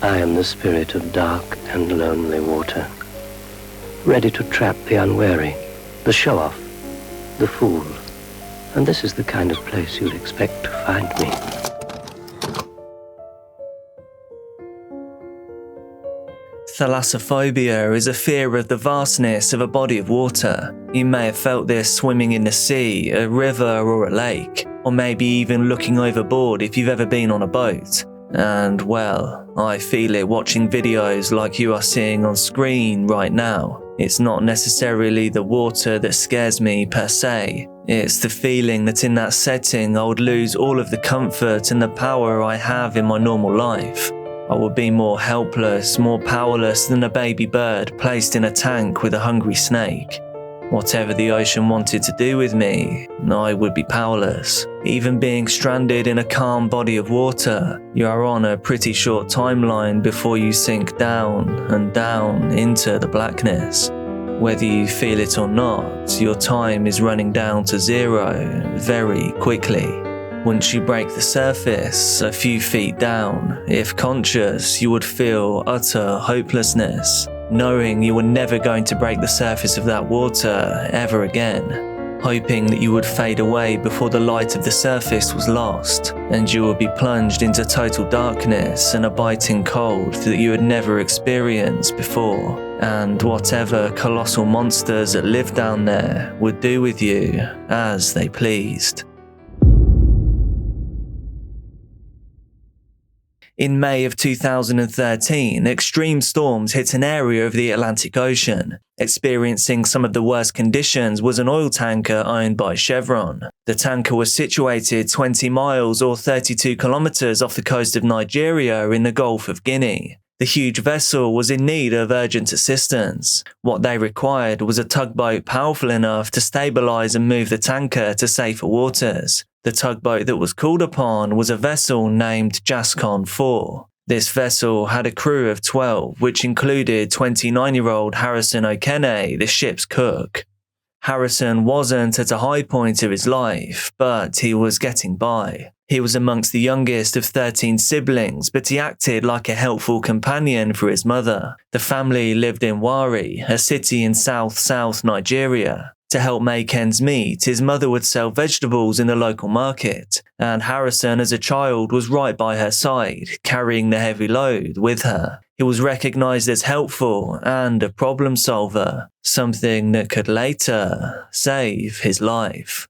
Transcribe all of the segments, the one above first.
I am the spirit of dark and lonely water, ready to trap the unwary, the show-off, the fool. And this is the kind of place you'd expect to find me. Thalassophobia is a fear of the vastness of a body of water. You may have felt this swimming in the sea, a river or a lake, or maybe even looking overboard if you've ever been on a boat. And well, I feel it watching videos like you are seeing on screen right now. It's not necessarily the water that scares me per se. It's the feeling that in that setting I would lose all of the comfort and the power I have in my normal life. I would be more helpless, more powerless than a baby bird placed in a tank with a hungry snake. Whatever the ocean wanted to do with me, I would be powerless. Even being stranded in a calm body of water, you are on a pretty short timeline before you sink down and down into the blackness. Whether you feel it or not, your time is running down to zero very quickly. Once you break the surface, a few feet down, if conscious, you would feel utter hopelessness, knowing you were never going to break the surface of that water ever again, hoping that you would fade away before the light of the surface was lost, and you would be plunged into total darkness and a biting cold that you had never experienced before, and whatever colossal monsters that lived down there would do with you as they pleased. In May of 2013, extreme storms hit an area of the Atlantic Ocean. Experiencing some of the worst conditions was an oil tanker owned by Chevron. The tanker was situated 20 miles or 32 kilometers off the coast of Nigeria in the Gulf of Guinea. The huge vessel was in need of urgent assistance. What they required was a tugboat powerful enough to stabilize and move the tanker to safer waters. The tugboat that was called upon was a vessel named Jascon 4. This vessel had a crew of 12, which included 29-year-old Harrison Okene, the ship's cook. Harrison wasn't at a high point of his life, but he was getting by. He was amongst the youngest of 13 siblings, but he acted like a helpful companion for his mother. The family lived in Warri, a city in south Nigeria. To help make ends meet, his mother would sell vegetables in the local market, and Harrison as a child was right by her side, carrying the heavy load with her. He was recognized as helpful and a problem solver, something that could later save his life.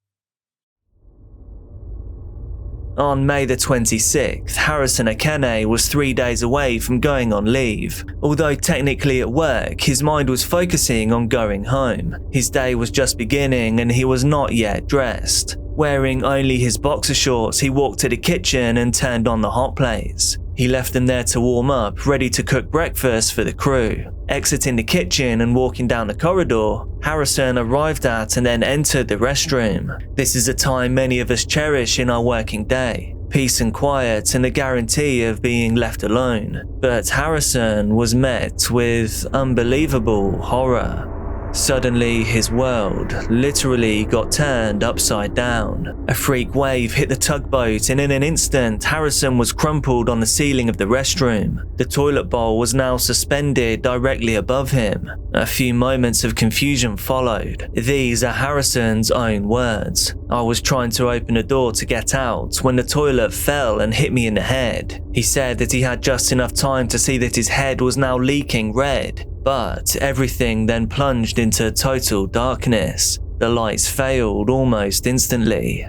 On May the 26th, Harrison Okene was 3 days away from going on leave. Although technically at work, his mind was focusing on going home. His day was just beginning and he was not yet dressed. Wearing only his boxer shorts, he walked to the kitchen and turned on the hot plates. He left them there to warm up, ready to cook breakfast for the crew. Exiting the kitchen and walking down the corridor, Harrison arrived at and then entered the restroom. This is a time many of us cherish in our working day. Peace and quiet and the guarantee of being left alone. But Harrison was met with unbelievable horror. Suddenly, his world literally got turned upside down. A freak wave hit the tugboat and in an instant, Harrison was crumpled on the ceiling of the restroom. The toilet bowl was now suspended directly above him. A few moments of confusion followed. These are Harrison's own words. "I was trying to open the door to get out when the toilet fell and hit me in the head." He said that he had just enough time to see that his head was now leaking red. But everything then plunged into total darkness. The lights failed almost instantly.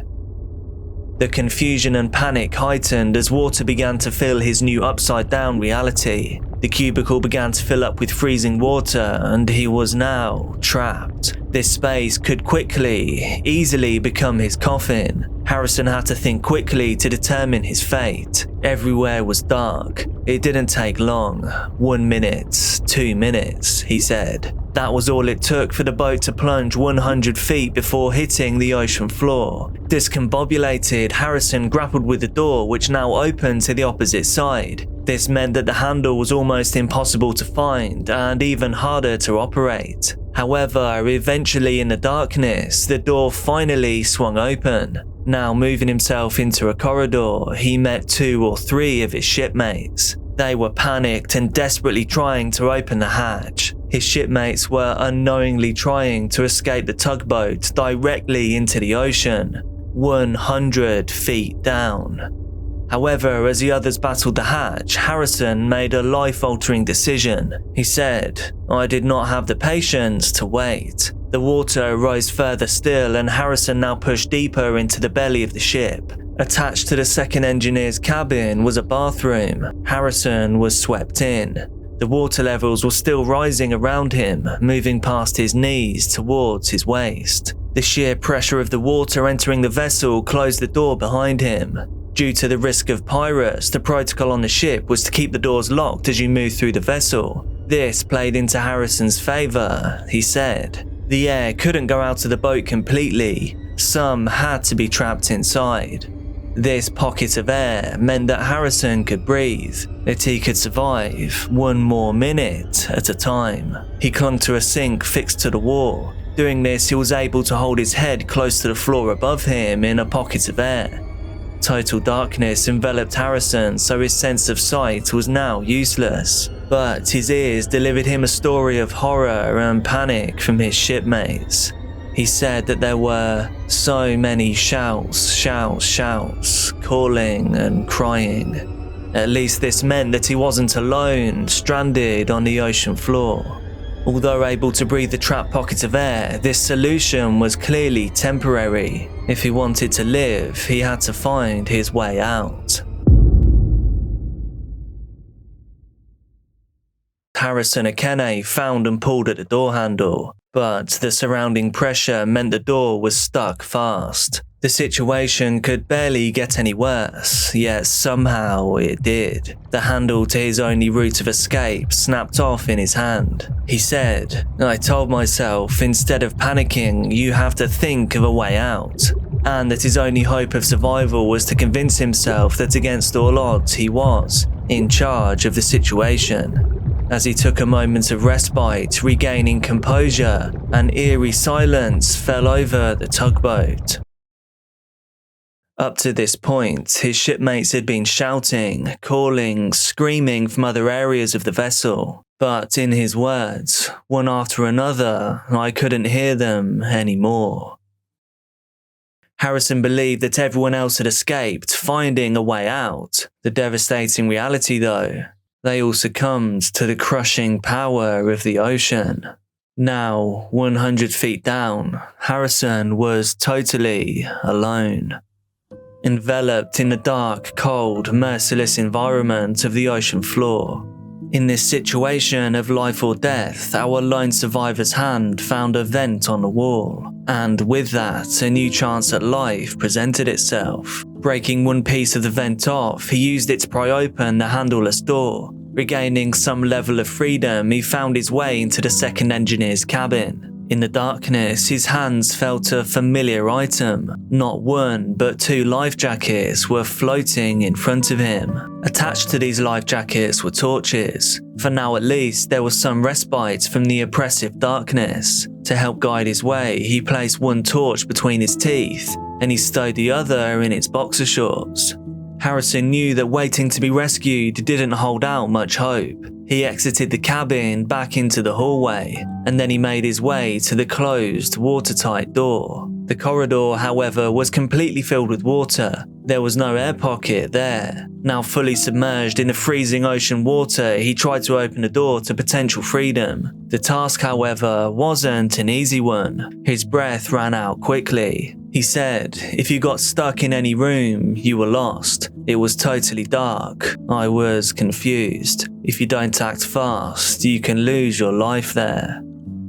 The confusion and panic heightened as water began to fill his new upside-down reality. The cubicle began to fill up with freezing water and he was now trapped. This space could easily become his coffin. Harrison had to think quickly to determine his fate. Everywhere was dark. It didn't take long. 1 minute, 2 minutes, he said. That was all it took for the boat to plunge 100 feet before hitting the ocean floor. Discombobulated, Harrison grappled with the door, which now opened to the opposite side. This meant that the handle was almost impossible to find and even harder to operate. However, eventually in the darkness, the door finally swung open. Now moving himself into a corridor, he met 2 or 3 of his shipmates. They were panicked and desperately trying to open the hatch. His shipmates were unknowingly trying to escape the tugboat directly into the ocean, 100 feet down. However, as the others battled the hatch, Harrison made a life-altering decision. He said, "I did not have the patience to wait." The water rose further still, and Harrison now pushed deeper into the belly of the ship. Attached to the second engineer's cabin was a bathroom. Harrison was swept in. The water levels were still rising around him, moving past his knees towards his waist. The sheer pressure of the water entering the vessel closed the door behind him. Due to the risk of pirates, the protocol on the ship was to keep the doors locked as you moved through the vessel. This played into Harrison's favor, he said. The air couldn't go out of the boat completely. Some had to be trapped inside. This pocket of air meant that Harrison could breathe, that he could survive 1 more minute at a time. He clung to a sink fixed to the wall. Doing this, he was able to hold his head close to the floor above him in a pocket of air. Total darkness enveloped Harrison, so his sense of sight was now useless. But his ears delivered him a story of horror and panic from his shipmates. He said that there were so many shouts, calling and crying. At least this meant that he wasn't alone, stranded on the ocean floor. Although able to breathe the trapped pocket of air, this solution was clearly temporary. If he wanted to live, he had to find his way out. Harrison Okene found and pulled at the door handle, but the surrounding pressure meant the door was stuck fast. The situation could barely get any worse, yet somehow it did. The handle to his only route of escape snapped off in his hand. He said, "I told myself, instead of panicking, you have to think of a way out," and that his only hope of survival was to convince himself that against all odds he was in charge of the situation. As he took a moment of respite, regaining composure, an eerie silence fell over the tugboat. Up to this point, his shipmates had been shouting, calling, screaming from other areas of the vessel. But in his words, one after another, I couldn't hear them anymore. Harrison believed that everyone else had escaped, finding a way out. The devastating reality, though, they all succumbed to the crushing power of the ocean. Now, 100 feet down, Harrison was totally alone. Enveloped in the dark, cold, merciless environment of the ocean floor. In this situation of life or death, our lone survivor's hand found a vent on the wall, and with that, a new chance at life presented itself. Breaking one piece of the vent off, he used it to pry open the handleless door. Regaining some level of freedom, he found his way into the second engineer's cabin. In the darkness, his hands felt a familiar item. Not one, but 2 life jackets were floating in front of him. Attached to these life jackets were torches. For now at least, there was some respite from the oppressive darkness. To help guide his way, he placed one torch between his teeth, and he stowed the other in its boxer shorts. Harrison knew that waiting to be rescued didn't hold out much hope. He exited the cabin back into the hallway, and then he made his way to the closed, watertight door. The corridor, however, was completely filled with water. There was no air pocket there. Now fully submerged in the freezing ocean water, he tried to open the door to potential freedom. The task, however, wasn't an easy one. His breath ran out quickly. He said, "If you got stuck in any room, you were lost. It was totally dark. I was confused. If you don't act fast, you can lose your life there."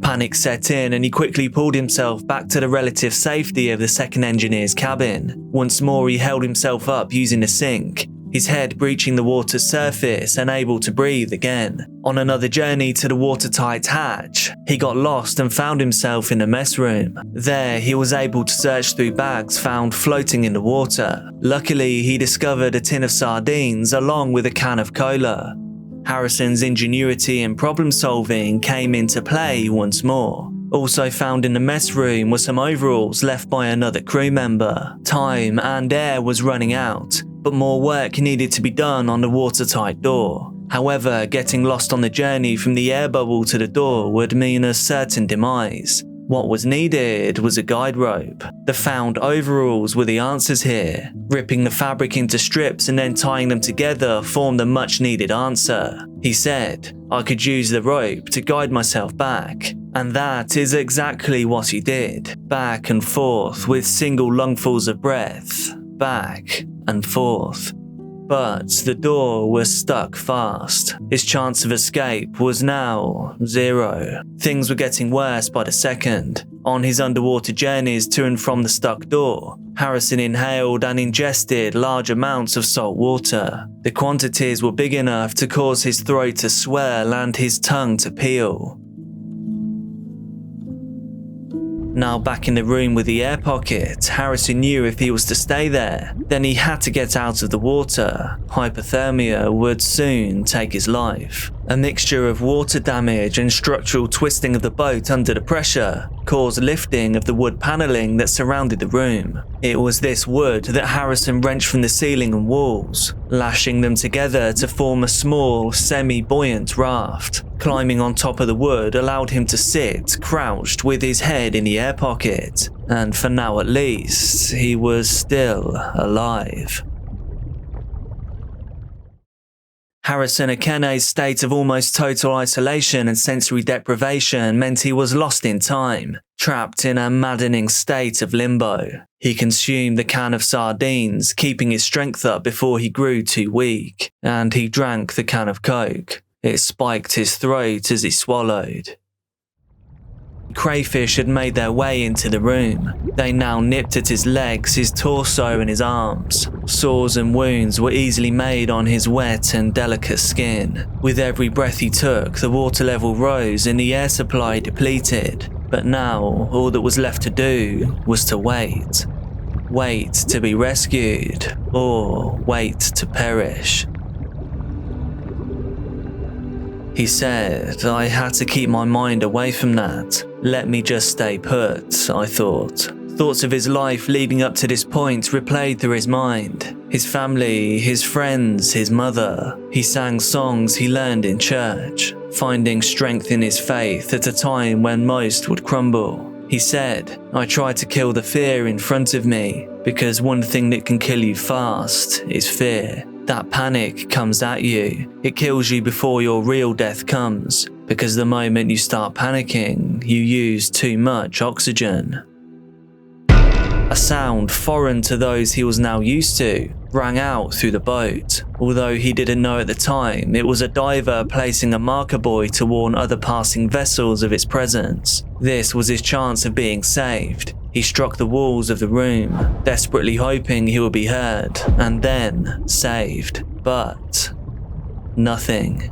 Panic set in, and he quickly pulled himself back to the relative safety of the second engineer's cabin. Once more, he held himself up using a sink, his head breaching the water's surface and able to breathe again. On another journey to the watertight hatch, he got lost and found himself in the mess room. There, he was able to search through bags found floating in the water. Luckily, he discovered a tin of sardines along with a can of cola. Harrison's ingenuity and problem solving came into play once more. Also found in the mess room were some overalls left by another crew member. Time and air was running out, but more work needed to be done on the watertight door. However, getting lost on the journey from the air bubble to the door would mean a certain demise. What was needed was a guide rope. The found overalls were the answers here. Ripping the fabric into strips and then tying them together formed the much needed answer. He said, I could use the rope to guide myself back. And that is exactly what he did. Back and forth with single lungfuls of breath. Back and forth. But the door was stuck fast. His chance of escape was now 0. Things were getting worse by the second. On his underwater journeys to and from the stuck door, Harrison inhaled and ingested large amounts of salt water. The quantities were big enough to cause his throat to swell and his tongue to peel. Now back in the room with the air pocket, Harrison knew if he was to stay there, then he had to get out of the water. Hypothermia would soon take his life. A mixture of water damage and structural twisting of the boat under the pressure caused lifting of the wood paneling that surrounded the room. It was this wood that Harrison wrenched from the ceiling and walls, lashing them together to form a small, semi-buoyant raft. Climbing on top of the wood allowed him to sit, crouched with his head in the air pocket, and for now at least, he was still alive. Harrison Okene's state of almost total isolation and sensory deprivation meant he was lost in time, trapped in a maddening state of limbo. He consumed the can of sardines, keeping his strength up before he grew too weak, and he drank the can of Coke. It spiked his throat as he swallowed. Crayfish had made their way into the room. They now nipped at his legs, his torso and his arms. Sores and wounds were easily made on his wet and delicate skin. With every breath he took, the water level rose and the air supply depleted. But now, all that was left to do was to wait. Wait to be rescued, or wait to perish. He said, I had to keep my mind away from that. Let me just stay put, I thought. Thoughts of his life leading up to this point replayed through his mind. His family, his friends, his mother. He sang songs he learned in church, finding strength in his faith at a time when most would crumble. He said, I tried to kill the fear in front of me, because one thing that can kill you fast is fear. That panic comes at you. It kills you before your real death comes, because the moment you start panicking, you use too much oxygen. A sound foreign to those he was now used to rang out through the boat. Although he didn't know at the time, it was a diver placing a marker buoy to warn other passing vessels of its presence. This was his chance of being saved. He struck the walls of the room, desperately hoping he would be heard, and then saved. But nothing.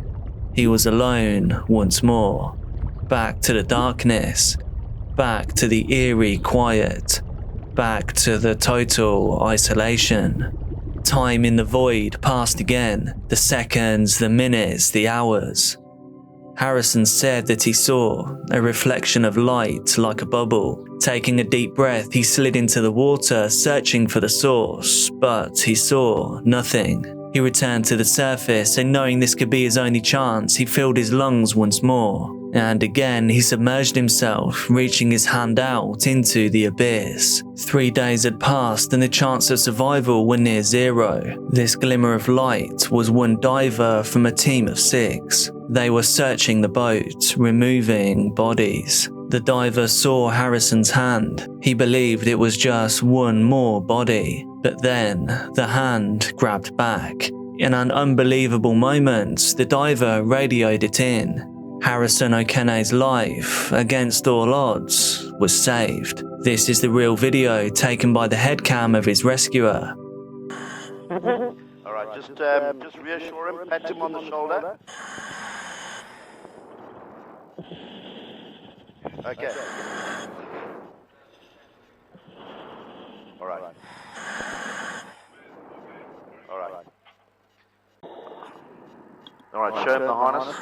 He was alone once more. Back to the darkness. Back to the eerie quiet. Back to the total isolation. Time in the void passed again. The seconds, the minutes, the hours. Harrison said that he saw a reflection of light like a bubble. Taking a deep breath, he slid into the water, searching for the source, but he saw nothing. He returned to the surface, and knowing this could be his only chance, he filled his lungs once more. And again, he submerged himself, reaching his hand out into the abyss. 3 days had passed and the chance of survival were near 0. This glimmer of light was one diver from a team of 6. They were searching the boat, removing bodies. The diver saw Harrison's hand. He believed it was just one more body. But then, the hand grabbed back. In an unbelievable moment, the diver radioed it in. Harrison Okene's life, against all odds, was saved. This is the real video taken by the headcam of his rescuer. Alright, just reassure him, pat him on the shoulder. Okay. Alright. Alright. Alright, show him the harness.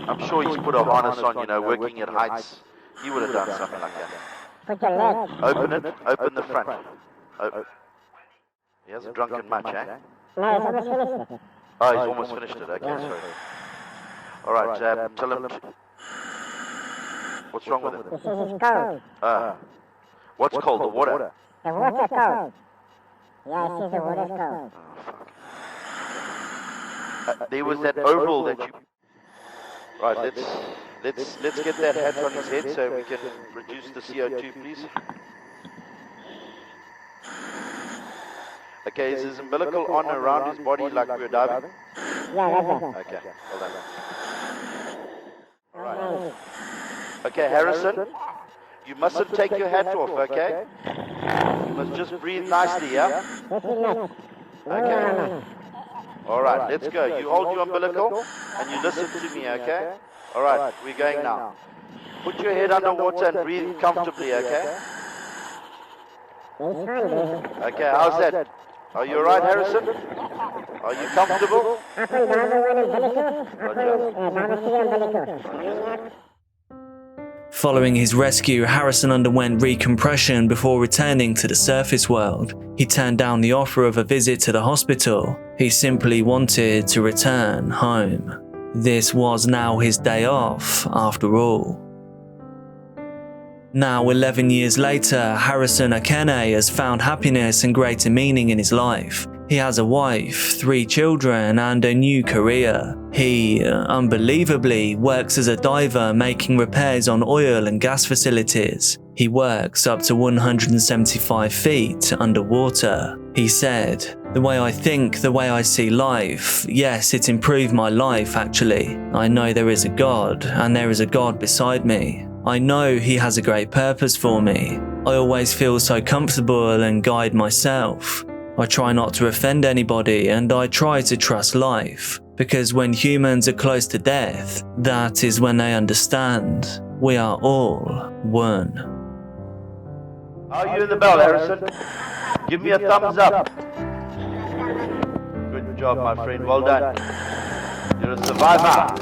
I'm sure he's put a harness on, you know, working at heights. He would have done something like that. Open it, open the front. He hasn't drunken much, eh? Oh, he's almost finished it. Okay, sorry. All right, tell him. What's wrong with him? This is cold. What's cold? The water. The water's cold. Yeah, I see the water's cold. There was that oval that you. Right, let's get that hat on his head so we can reduce the CO2, please. Okay, is his umbilical on around his body like we were diving? Yeah, that's it. Okay, hold on. All right. Okay, Harrison, you mustn't take your hat off, okay? You must just breathe nicely, yeah? Okay. All right, let's go. You hold your umbilical and you listen to me, okay? All right, we're going now. Put your head underwater and breathe comfortably, okay? Okay, how's that? Are you all right, Harrison? Are you comfortable? Following his rescue, Harrison underwent recompression before returning to the surface world. He turned down the offer of a visit to the hospital. He simply wanted to return home. This was now his day off, after all. Now, 11 years later, Harrison Okene has found happiness and greater meaning in his life. He has a wife, 3 children, and a new career. He, unbelievably, works as a diver making repairs on oil and gas facilities. He works up to 175 feet underwater. He said, "The way I think, the way I see life, yes, it improved my life actually. I know there is a God, and there is a God beside me. I know He has a great purpose for me. I always feel so comfortable and guide myself. I try not to offend anybody and I try to trust life, because when humans are close to death, that is when they understand we are all one." How are you in the bell, Harrison? Give me a thumbs up. Good job, my friend. Well done. You're a survivor.